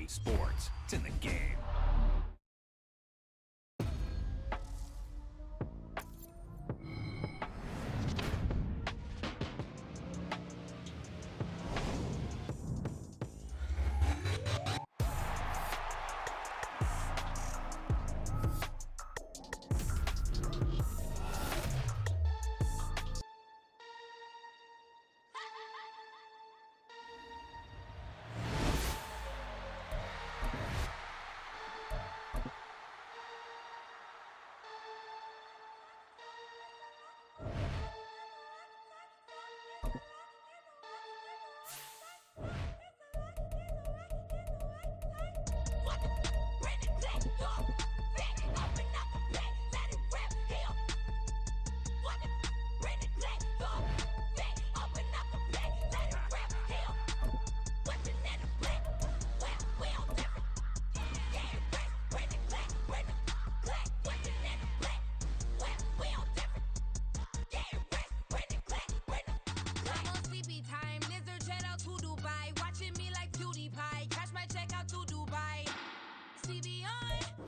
Sports. It's in the game.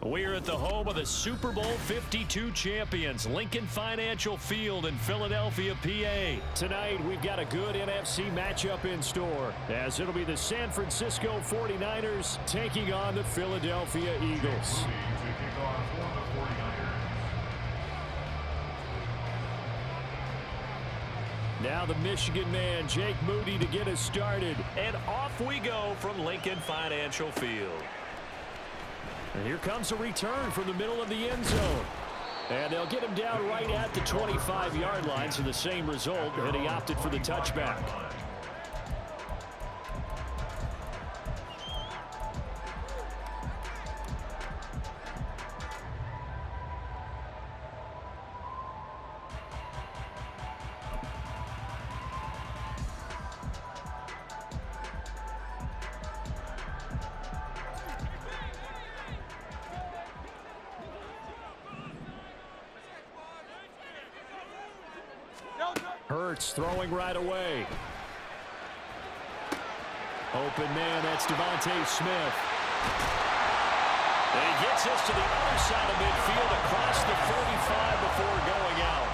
We're at the home of the Super Bowl 52 champions, Lincoln Financial Field in Philadelphia, PA. Tonight, we've got a good NFC matchup in store, as it'll be the San Francisco 49ers taking on the Philadelphia Eagles. Now the Michigan man, Jake Moody, to get us started. And off we go from Lincoln Financial Field. And here comes a return from the middle of the end zone. And they'll get him down right at the 25-yard line, so the same result, and he opted for the touchback. Hurts throwing right away. Open man, that's Devontae Smith. And he gets us to the other side of midfield across the 45 before going out.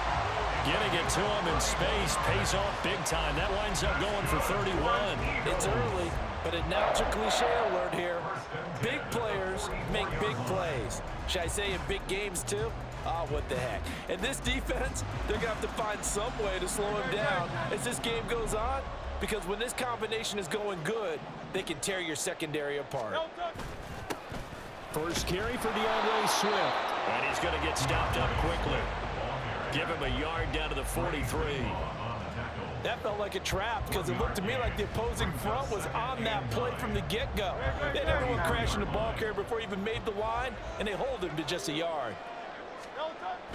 Getting it to him in space pays off big time. That winds up going for 31. It's early, but now it's a cliche alert here. Big players make big plays. Should I say in big games too? Oh, what the heck. And this defense, they're going to have to find some way to slow him down as this game goes on, because when this combination is going good, they can tear your secondary apart. First carry for DeAndre Swift. And he's going to get stopped up quickly. Give him a yard down to the 43. That felt like a trap because it looked to me like the opposing front was on that play from the get-go. They had everyone crashing the ball carrier before he even made the line, and they hold him to just a yard.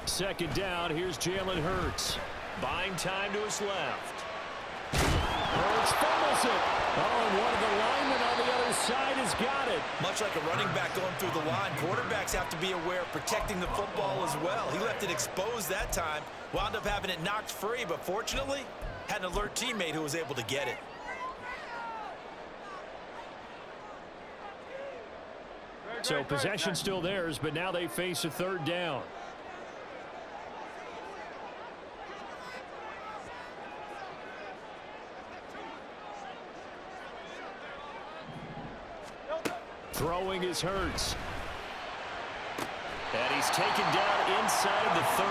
Second down, here's Jalen Hurts. Buying time to his left. Hurts fumbles it. Oh, and one of the linemen on the other side has got it. Much like a running back going through the line, quarterbacks have to be aware of protecting the football as well. He left it exposed that time, wound up having it knocked free, but fortunately, had an alert teammate who was able to get it. So possession still theirs, but now they face a third down. Throwing is Hurts. And he's taken down inside the 30.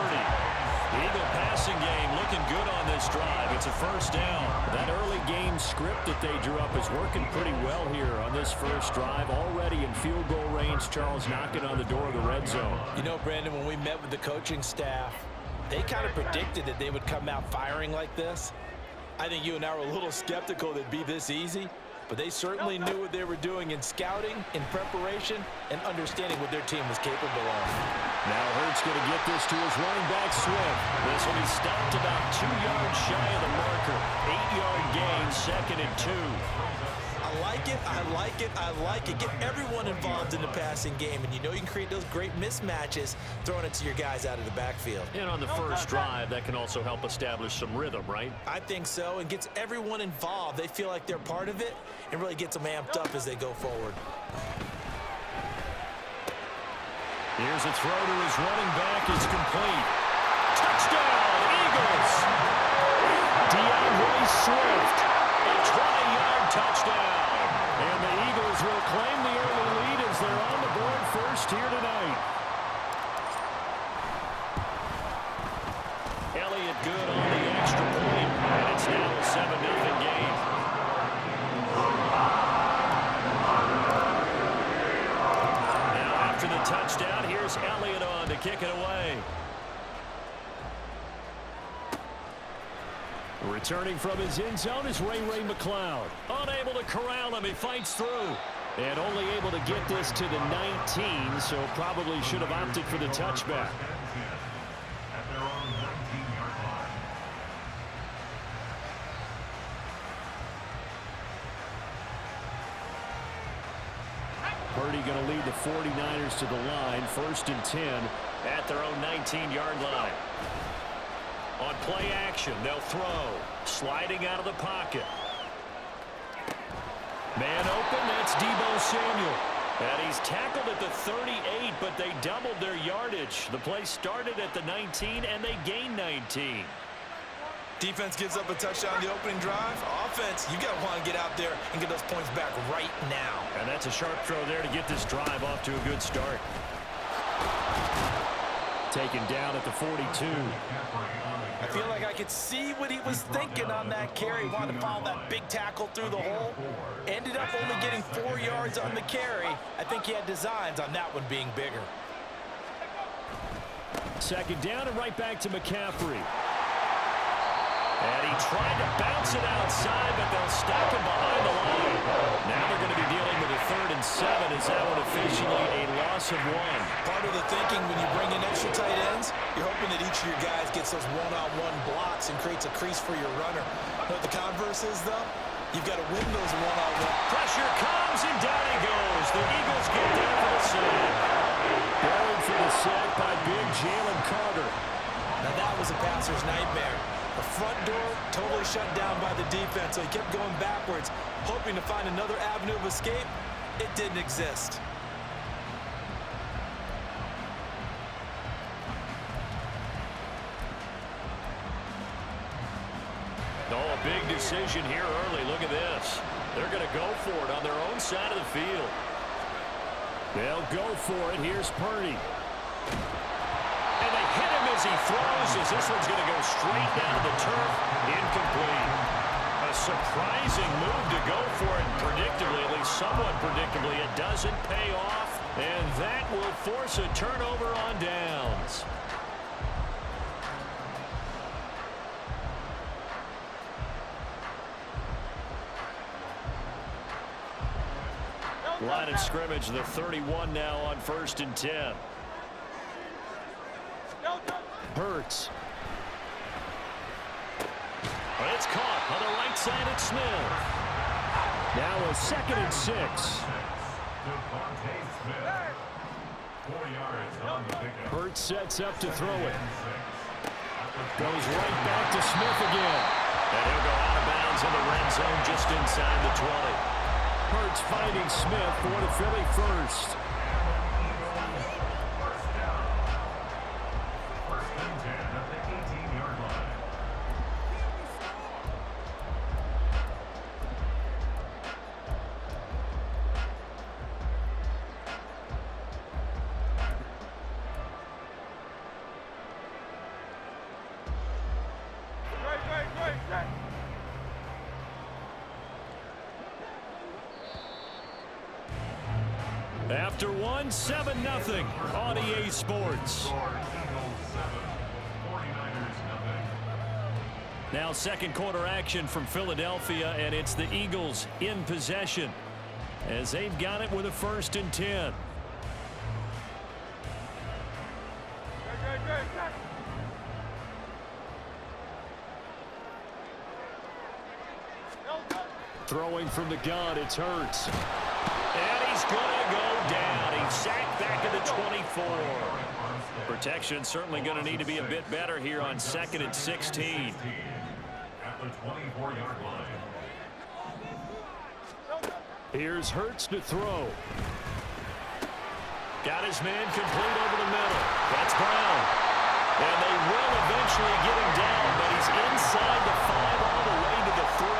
Eagle passing game looking good on this drive. It's a first down. That early game script that they drew up is working pretty well here on this first drive. Already in field goal range, Charles knocking on the door of the red zone. You know, Brandon, when we met with the coaching staff, they kind of predicted that they would come out firing like this. I think you and I were a little skeptical that it'd be this easy. But they certainly knew what they were doing in scouting, in preparation, and understanding what their team was capable of. Now Hurts going to get this to his running back, Swift. This will be stopped about 2 yards shy of the marker. 8-yard gain, 2nd and 2. I like it, I like it, I like it. Get everyone involved in the passing game, and you know you can create those great mismatches throwing it to your guys out of the backfield. And on the first drive, that can also help establish some rhythm, right? I think so, and gets everyone involved. They feel like they're part of it, and really gets them amped up as they go forward. Here's a throw to his running back. It's complete. Touchdown, Eagles! DeAndre Swift, a 20-yard touchdown. And the Eagles will claim the early lead as they're on the board first here tonight. Elliott good on the extra point, and it's now a 7-0 game. Now after the touchdown, here's Elliott on to kick it away. Returning from his end zone is Ray McCloud. Unable to corral him, he fights through. And only able to get this to the 19, so probably should have opted for the touchback. Purdy going to lead the 49ers to the line, 1st and 10 at their own 19-yard line. On play action, they'll throw. Sliding out of the pocket. Man open, that's Deebo Samuel. And he's tackled at the 38, but they doubled their yardage. The play started at the 19, and they gained 19. Defense gives up a touchdown the opening drive. Offense, you got to want to get out there and get those points back right now. And that's a sharp throw there to get this drive off to a good start. Taken down at the 42. I feel like I could see what he was thinking on that carry. Wanted to follow that big tackle through the hole. Ended up only getting 4 yards on the carry. I think he had designs on that one being bigger. 2nd down and right back to McCaffrey. And he tried to bounce it outside, but they'll stop him behind the line. Now they're going to be dealing with a 3rd and 7. Is that one officially a loss of 1? Part of the thinking when you bring in extra tight ends, you're hoping that each of your guys gets those one-on-one blocks and creates a crease for your runner. What the converse is, though, you've got to win those one-on-one. Pressure comes, and down he goes. The Eagles get down for the sack. Going for the sack by big Jalen Carter. Now that was a passer's nightmare. The front door totally shut down by the defense, so he kept going backwards, hoping to find another avenue of escape. It didn't exist. Oh, a big decision here early. Look at this. They're going to go for it on their own side of the field. They'll go for it. Here's Purdy. And they hit him as he throws, as this one's going to go straight down to the turf. Incomplete. A surprising move to go for it. Predictably, at least somewhat predictably, it doesn't pay off. And that will force a turnover on downs. Line of scrimmage, the 31 now on 1st and 10. Hurts. But it's caught on the right side at Smith. Now a 2nd and 6. Hurts sets up to throw it. Goes right back to Smith again. And he'll go out of bounds in the red zone just inside the 20. Hurts finding Smith for the Philly first. After 7-0 on EA Sports. Now 2nd quarter action from Philadelphia, and it's the Eagles in possession as they've got it with a 1st and 10. Throwing from the gun, it's Hurts. And he's going to go down. He's sacked back at the 24. Protection certainly going to need to be a bit better here on 2nd and 16. At the 24-yard line. Here's Hurts to throw. Got his man complete over the middle. That's Brown. And they will eventually get him down, but he's inside the 5 all the way to the 3.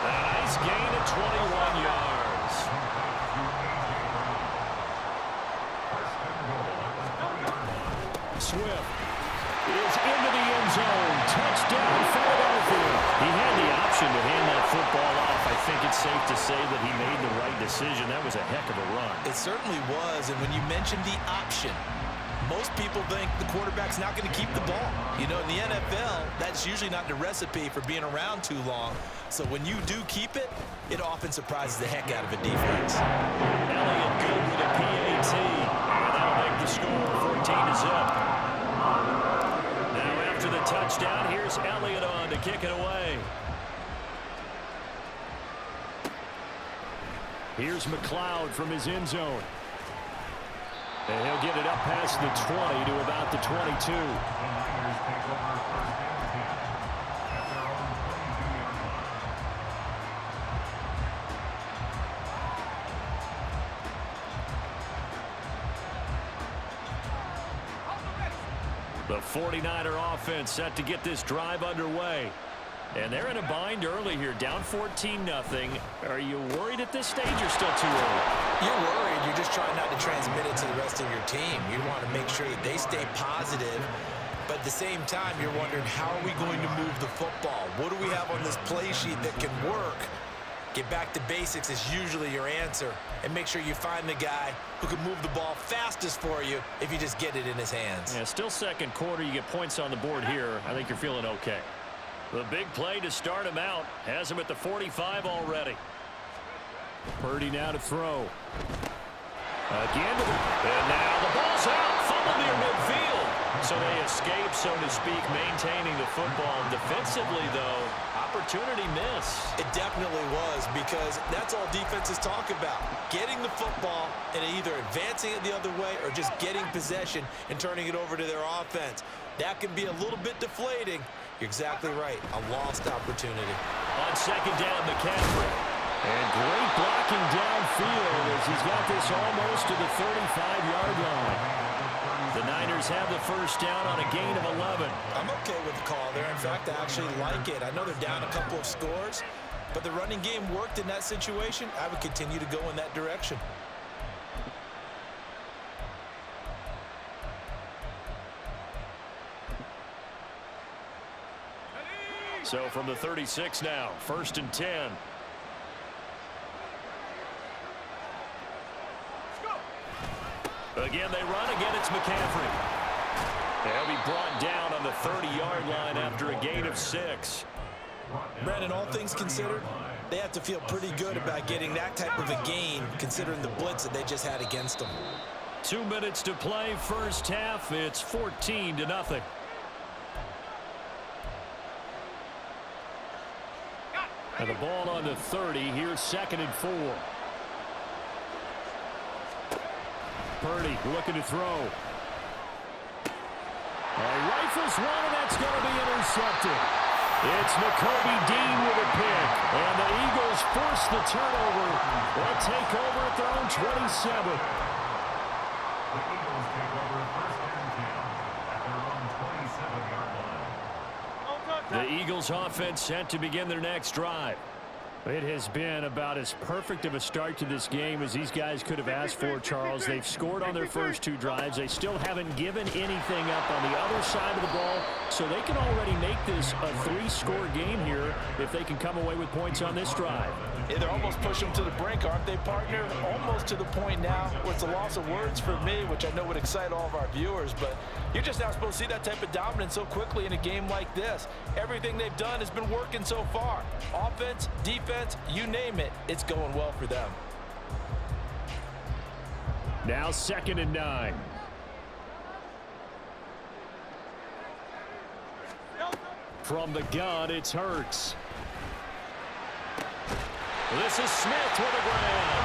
A nice gain of 21 yards. Swift is into the end zone. Touchdown, Philadelphia. He had the option to hand that football off. I think it's safe to say that he made the right decision. That was a heck of a run. It certainly was, and when you mentioned the option, most people think the quarterback's not going to keep the ball. You know, in the NFL, that's usually not the recipe for being around too long. So when you do keep it, it often surprises the heck out of a defense. Elliott good with a PAT. And that'll make the score 14-0. Now after the touchdown, here's Elliott on to kick it away. Here's McLeod from his end zone. And he'll get it up past the 20 to about the 22. The 49er offense set to get this drive underway. And they're in a bind early here, down 14-0. Are you worried at this stage or still too early? You're worried. You're just trying not to transmit it to the rest of your team. You want to make sure that they stay positive. But at the same time, you're wondering, how are we going to move the football? What do we have on this play sheet that can work? Get back to basics is usually your answer. And make sure you find the guy who can move the ball fastest for you if you just get it in his hands. Yeah, still second quarter. You get points on the board here. I think you're feeling okay. The big play to start him out has him at the 45 already. Purdy now to throw. Again, and now the ball's out. Fumble near midfield. So they escape, so to speak, maintaining the football. Defensively, though, opportunity miss. It definitely was, because that's all defenses talk about. Getting the football and either advancing it the other way or just getting possession and turning it over to their offense. That can be a little bit deflating. You're exactly right. A lost opportunity. On second down, McCaffrey. And great blocking downfield as he's got this almost to the 35-yard line. The Niners have the first down on a gain of 11. I'm okay with the call there. In fact, I actually like it. I know they're down a couple of scores, but the running game worked in that situation. I would continue to go in that direction. So from the 36 now, 1st and 10. Again, they run. Again, it's McCaffrey. They'll be brought down on the 30-yard line after a gain of 6. Brandon, all things considered, they have to feel pretty good about getting that type of a gain, considering the blitz that they just had against them. 2 minutes to play, first half. It's 14-0. And the ball on the 30. Here's 2nd and 4. Purdy looking to throw. Rifles one, and that's going to be intercepted. It's Nakobe Dean with a pick. And the Eagles force the turnover. They'll take over at their own 27. The Eagles take over 1st and 10 at their own 27-yard line. The Eagles offense set to begin their next drive. It has been about as perfect of a start to this game as these guys could have asked for, Charles. They've scored on their first 2 drives. They still haven't given anything up on the other side of the ball, so they can already make this a 3-score game here if they can come away with points on this drive. Yeah, they're almost pushing them to the brink, aren't they, partner? Almost to the point now where it's a loss of words for me, which I know would excite all of our viewers, but you're just not supposed to see that type of dominance so quickly in a game like this. Everything they've done has been working so far. Offense, defense, you name it, it's going well for them. Now 2nd and 9. From the gun, it's Hurts. This is Smith with the ground.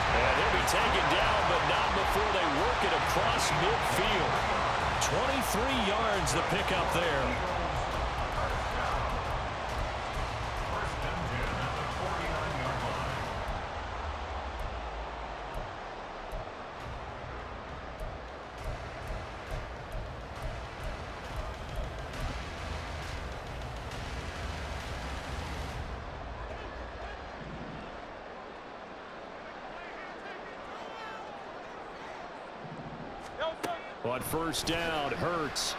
And he'll be taken down, but not before they work it across midfield. 23 yards the pickup there. On first down, Hurts.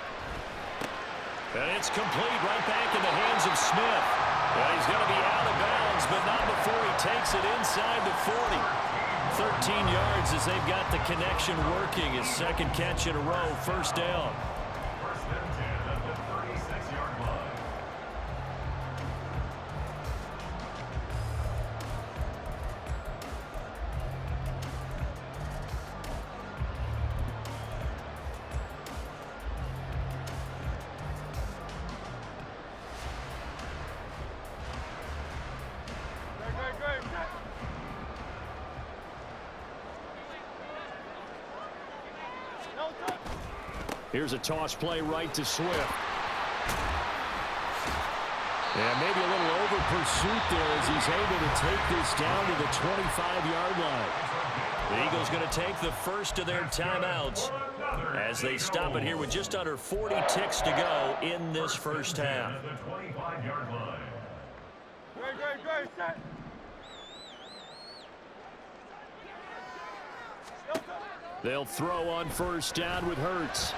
And it's complete right back in the hands of Smith. Well, he's going to be out of bounds, but not before he takes it inside the 40. 13 yards as they've got the connection working. His second catch in a row, first down. First and 10 at the 36-yard line. Here's a toss play right to Swift. And maybe a little over pursuit there as he's able to take this down to the 25-yard line. The Eagles going to take the first of their timeouts as they stop it here with just under 40 ticks to go in this first half. At the 25-yard line. They'll throw on first down with Hurts.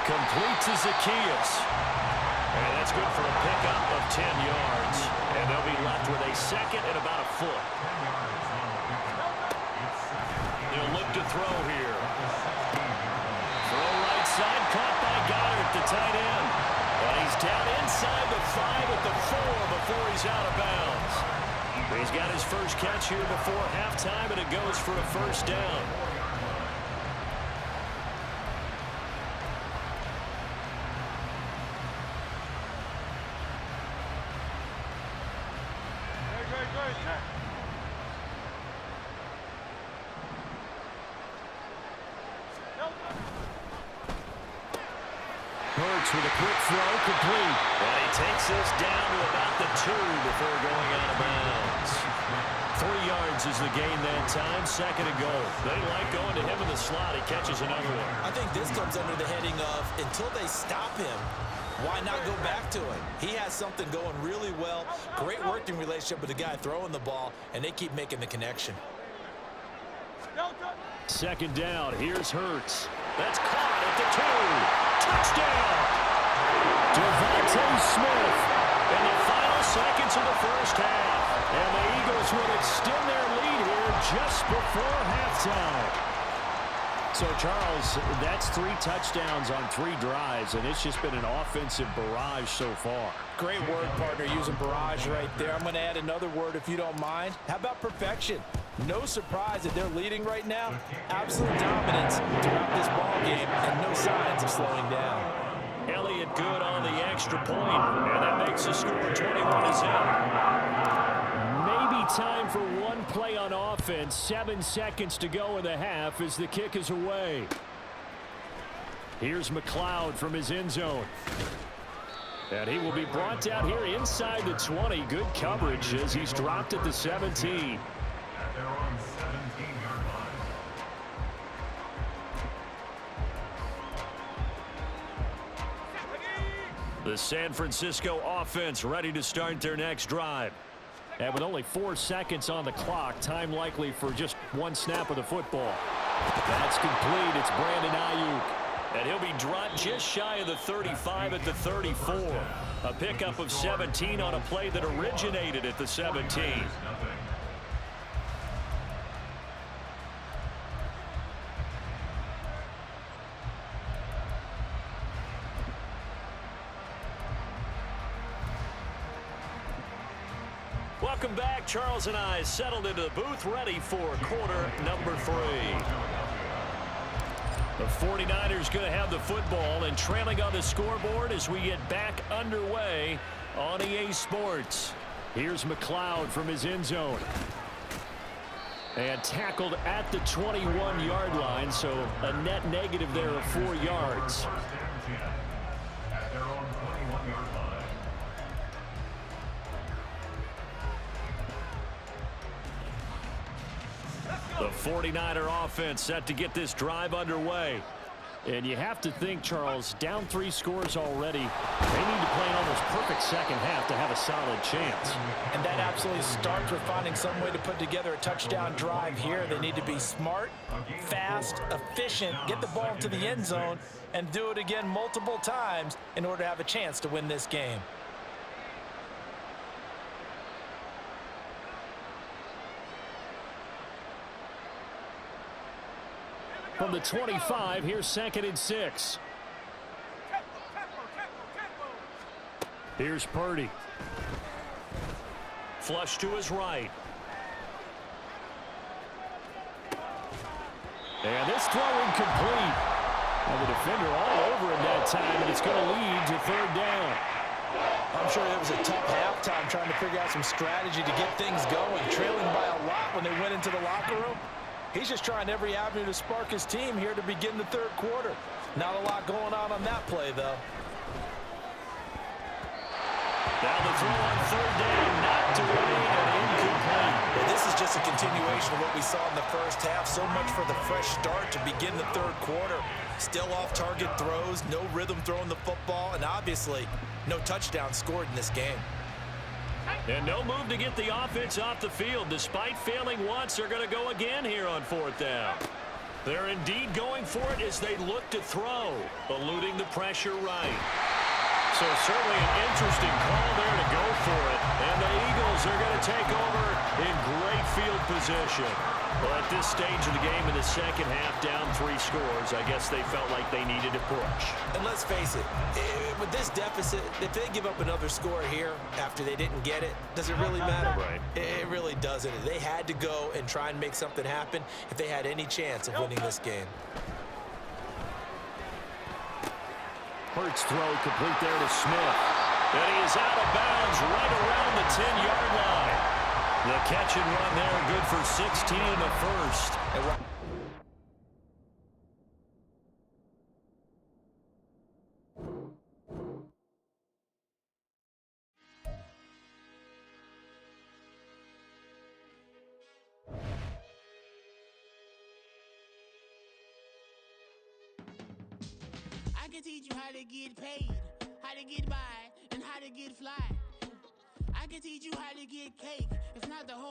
Complete to Zacchaeus. And that's good for a pickup of 10 yards. And they'll be left with a second and about a foot. They'll look to throw here. Throw right side, caught by Goddard, the tight end. And he's down inside the 5 at the 4 before he's out of bounds. He's got his first catch here before halftime, and it goes for a first down. Hurts with a quick throw, complete. And he takes this down to about the 2 before going out of bounds. 3 yards is the gain that time, second and goal. They like going to him in the slot. He catches another one. I think this comes under the heading of until they stop him, why not go back to him? He has something going really well, great working relationship with the guy throwing the ball, and they keep making the connection. Second down, here's Hurts. That's caught at the 2. Touchdown! Devontae Smith. In the final seconds of the first half. And the Eagles will extend their lead here just before halftime. So, Charles, that's 3 touchdowns on 3 drives, and it's just been an offensive barrage so far. Great word, partner, using barrage right there. I'm going to add another word if you don't mind. How about perfection? No surprise that they're leading right now. Absolute dominance throughout this ball game and no signs of slowing down. Elliott good on the extra point, and that makes the score 21-0. Maybe time for one play on offense. 7 seconds to go in the half as the kick is away. Here's McLeod from his end zone. And he will be brought down here inside the 20. Good coverage as he's dropped at the 17. At their own 17-yard line. The San Francisco offense ready to start their next drive. And with only 4 seconds on the clock, time likely for just 1 snap of the football. That's complete. It's Brandon Ayuk. And he'll be dropped just shy of the 35 at the 34. A pickup of 17 on a play that originated at the 17. Welcome back. Charles and I settled into the booth ready for quarter number 3. The 49ers going to have the football and trailing on the scoreboard as we get back underway on EA Sports. Here's McLeod from his end zone. And tackled at the 21-yard line, so a net negative there of 4 yards. First and 10 at their own 21-yard line. The 49er offense set to get this drive underway. And you have to think, Charles, down 3 scores already. They need to play an almost perfect second half to have a solid chance. And that absolutely starts with finding some way to put together a touchdown drive here. They need to be smart, fast, efficient, get the ball to the end zone, and do it again multiple times in order to have a chance to win this game. From the 25, here's 2nd and 6. Here's Purdy. Flush to his right. And this throw incomplete. And the defender all over him that time, and it's going to lead to 3rd down. I'm sure it was a tough halftime trying to figure out some strategy to get things going, trailing by a lot when they went into the locker room. He's just trying every avenue to spark his team here to begin the 3rd quarter. Not a lot going on that play, though. Now the throw on 3rd down, knocked away and incomplete. Well, this is just a continuation of what we saw in the first half. So much for the fresh start to begin the 3rd quarter. Still off-target throws, no rhythm throwing the football, and obviously no touchdown scored in this game. And no move to get the offense off the field. Despite failing once, they're going to go again here on 4th down. They're indeed going for it as they look to throw, eluding the pressure right. So certainly an interesting call there to go for it. And the Eagles are going to take over in great field position. Well, at this stage of the game in the second half, down 3 scores, I guess they felt like they needed to push. And let's face it, with this deficit, if they give up another score here after they didn't get it, does it really matter? Right. It really doesn't. They had to go and try and make something happen if they had any chance of winning this game. Hurts throw complete there to Smith. And he is out of bounds right around the 10-yard line. The catch and run there, good for 16 in the first. I can teach you how to get paid, how to get by, and how to get fly. I can teach you how to get cake. It's not the whole